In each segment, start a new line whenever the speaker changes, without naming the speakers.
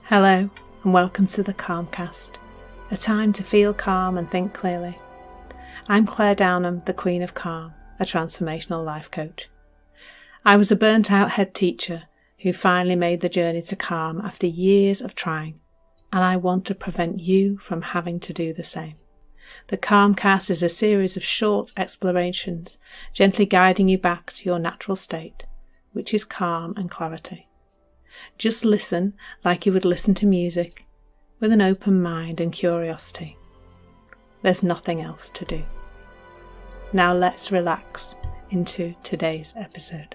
Hello and welcome to the Calmcast, a time to feel calm and think clearly. I'm Claire Downham, the Queen of Calm, a transformational life coach. I was a burnt-out head teacher who finally made the journey to calm after years of trying, and I want to prevent you from having to do the same. The Calmcast is a series of short explorations, gently guiding you back to your natural state, which is calm and clarity. Just listen like you would listen to music, with an open mind and curiosity. There's nothing else to do. Now let's relax into today's episode.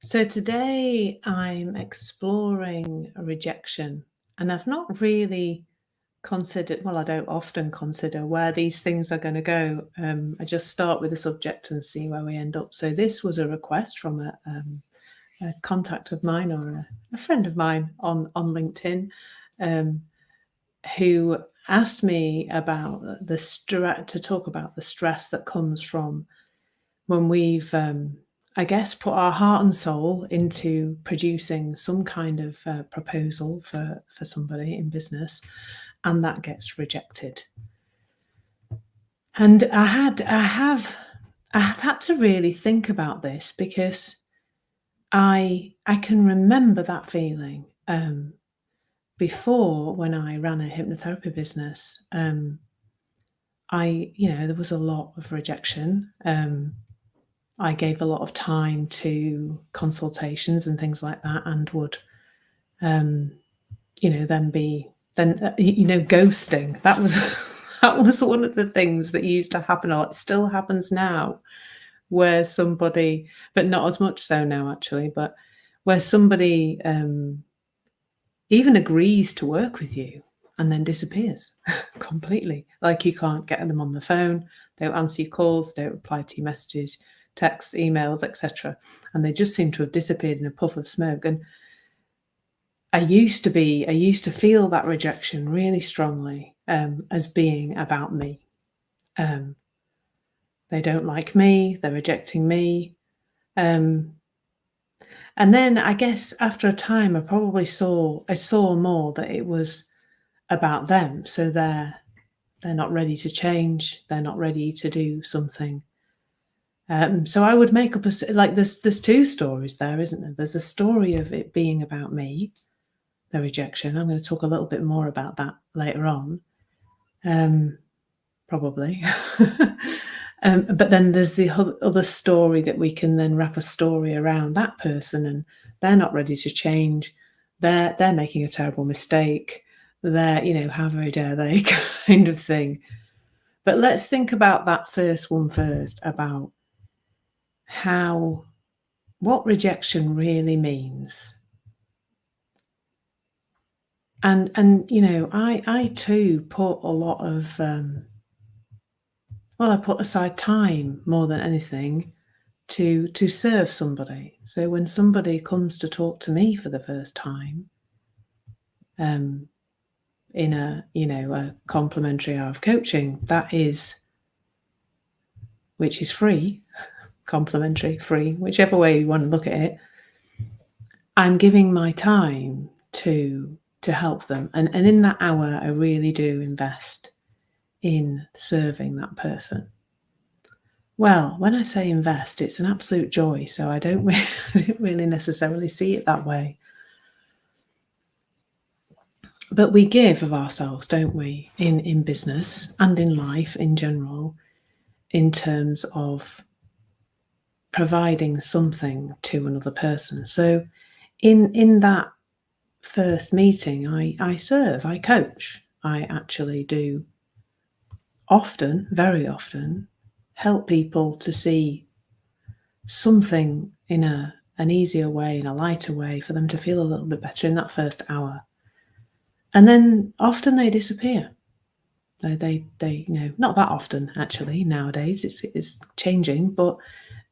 So today I'm exploring rejection, and I've not really considered, I don't often consider where these things are going to go. I just start with the subject and see where we end up. So this was a request from a contact of mine or a friend of mine on LinkedIn who asked me about to talk about the stress that comes from when we've put our heart and soul into producing some kind of proposal for somebody in business, and that gets rejected. And I have had to really think about this, because I can remember that feeling before, when I ran a hypnotherapy business. There was a lot of rejection. I gave a lot of time to consultations and things like that, and would, ghosting. That was that was one of the things that used to happen a lot. It still happens now, where somebody, but not as much so now actually, but where somebody even agrees to work with you and then disappears completely. Like, you can't get them on the phone, they don't answer your calls, they don't reply to your messages, texts, emails, etc. And they just seem to have disappeared in a puff of smoke. And I used to feel that rejection really strongly as being about me. They don't like me, they're rejecting me. And then I guess after a time, I saw more that it was about them. So they're not ready to change, they're not ready to do something. So I would make up there's two stories there, isn't there? There's a story of it being about me, the rejection. I'm going to talk a little bit more about that later on, probably. But then there's the other story that we can then wrap a story around that person, and they're not ready to change. They're making a terrible mistake. They're, how very dare they, kind of thing. But let's think about that first one first, about what rejection really means. And I too put a lot of I put aside time more than anything to serve somebody. So when somebody comes to talk to me for the first time, in a complimentary hour of coaching, which is free, complimentary, free, whichever way you want to look at it, I'm giving my time to help them. And in that hour, I really do invest in serving that person. Well, when I say invest, it's an absolute joy. So I don't really necessarily see it that way. But we give of ourselves, don't we, in business and in life in general, in terms of providing something to another person. So in that first meeting, I serve, I coach. I actually do often, very often, help people to see something in an easier way, in a lighter way, for them to feel a little bit better in that first hour. And then often they disappear. They not that often actually nowadays. It's changing, but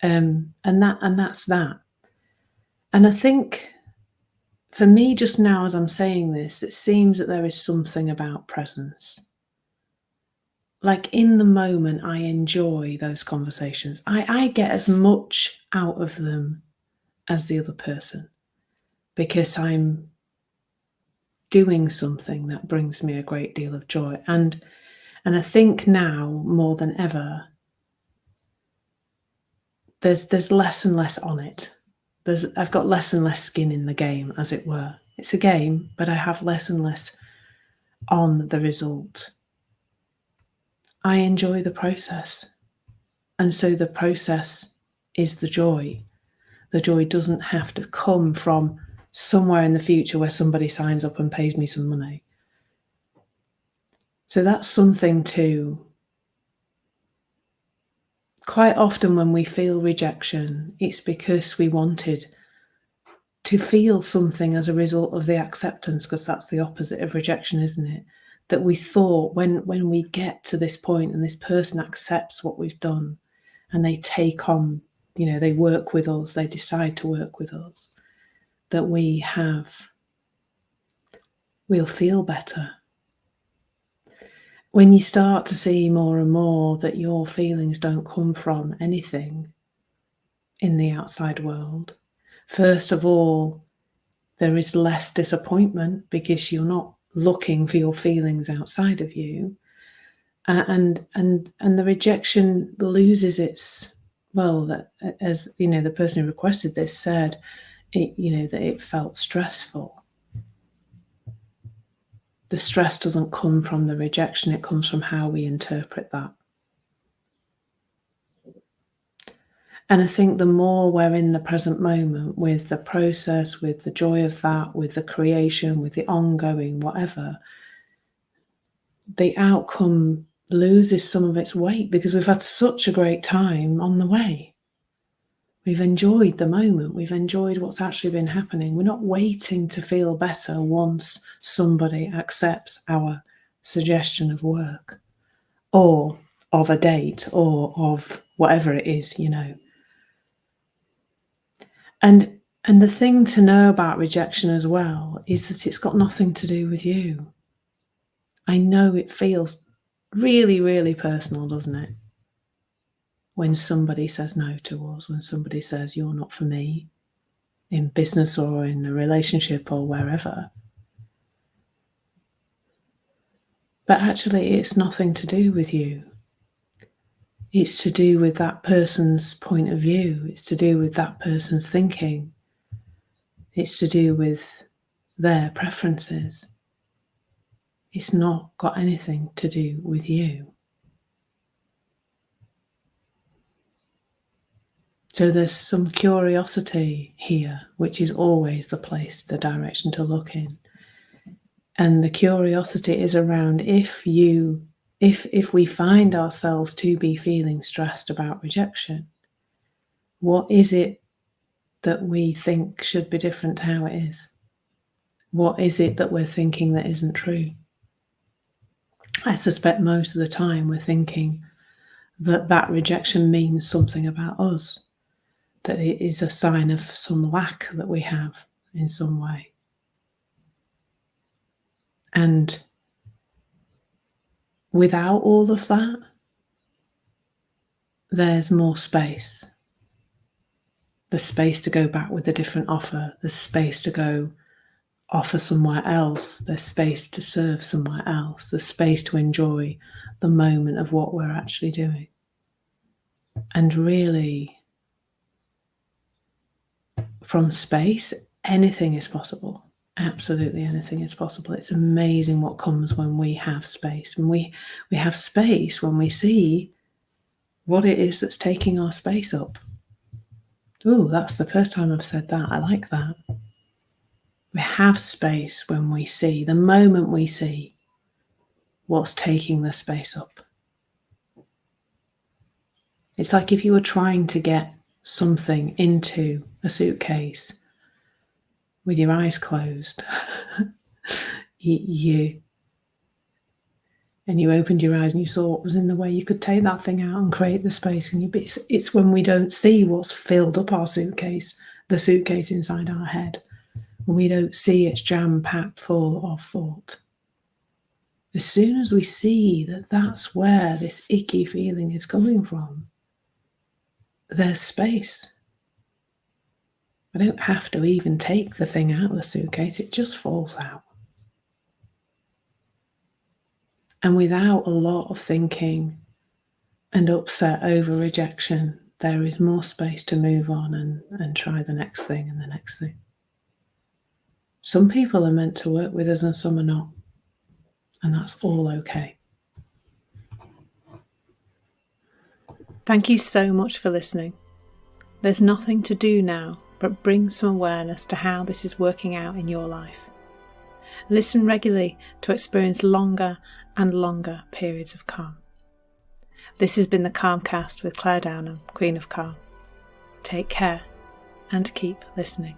and that's that. And I think for me just now, as I'm saying this, it seems that there is something about presence. Like, in the moment, I enjoy those conversations. I get as much out of them as the other person, because I'm doing something that brings me a great deal of joy. And I think now more than ever, there's less and less on it. I've got less and less skin in the game, as it were. It's a game, but I have less and less on the result. I enjoy the process. And so the process is the joy. The joy doesn't have to come from somewhere in the future where somebody signs up and pays me some money. So that's something to, quite often when we feel rejection, it's because we wanted to feel something as a result of the acceptance, because that's the opposite of rejection, isn't it? That we thought when we get to this point and this person accepts what we've done and they take on, they work with us, they decide to work with us, that we'll feel better. When you start to see more and more that your feelings don't come from anything in the outside world, first of all, there is less disappointment because you're not looking for your feelings outside of you, and the rejection loses its, well, as the person who requested this said, that it felt stressful. The stress doesn't come from the rejection, it comes from how we interpret that. And I think the more we're in the present moment with the process, with the joy of that, with the creation, with the ongoing, whatever, the outcome loses some of its weight because we've had such a great time on the way. We've enjoyed the moment. We've enjoyed what's actually been happening. We're not waiting to feel better once somebody accepts our suggestion of work or of a date or of whatever it is, And the thing to know about rejection as well is that it's got nothing to do with you. I know it feels really, really personal, doesn't it? When somebody says no to us, when somebody says you're not for me, in business or in a relationship or wherever. But actually, it's nothing to do with you. It's to do with that person's point of view. It's to do with that person's thinking. It's to do with their preferences. It's not got anything to do with you. So there's some curiosity here, which is always the place, the direction to look in. And the curiosity is around if we find ourselves to be feeling stressed about rejection, what is it that we think should be different to how it is? What is it that we're thinking that isn't true? I suspect most of the time we're thinking that rejection means something about us, that it is a sign of some lack that we have in some way. And without all of that, there's more space. There's space to go back with a different offer. There's space to go offer somewhere else. There's space to serve somewhere else. There's space to enjoy the moment of what we're actually doing. And really, from space, anything is possible. Absolutely anything is possible. It's amazing what comes when we have space. And we have space when we see what it is that's taking our space up. Ooh, that's the first time I've said that. I like that. We have space when we see, the moment we see what's taking the space up. It's like if you were trying to get something into a suitcase with your eyes closed. And you opened your eyes and you saw what was in the way, you could take that thing out and create the space. And it's when we don't see what's filled up our suitcase, the suitcase inside our head, when we don't see it's jam-packed full of thought. As soon as we see that that's where this icky feeling is coming from, there's space. I don't have to even take the thing out of the suitcase, it just falls out. And without a lot of thinking and upset over rejection, there is more space to move on and try the next thing and the next thing. Some people are meant to work with us and some are not. And that's all okay. Thank you so much for listening. There's nothing to do now but bring some awareness to how this is working out in your life. Listen regularly to experience longer and longer periods of calm. This has been the Calmcast with Claire Downham, Queen of Calm. Take care and keep listening.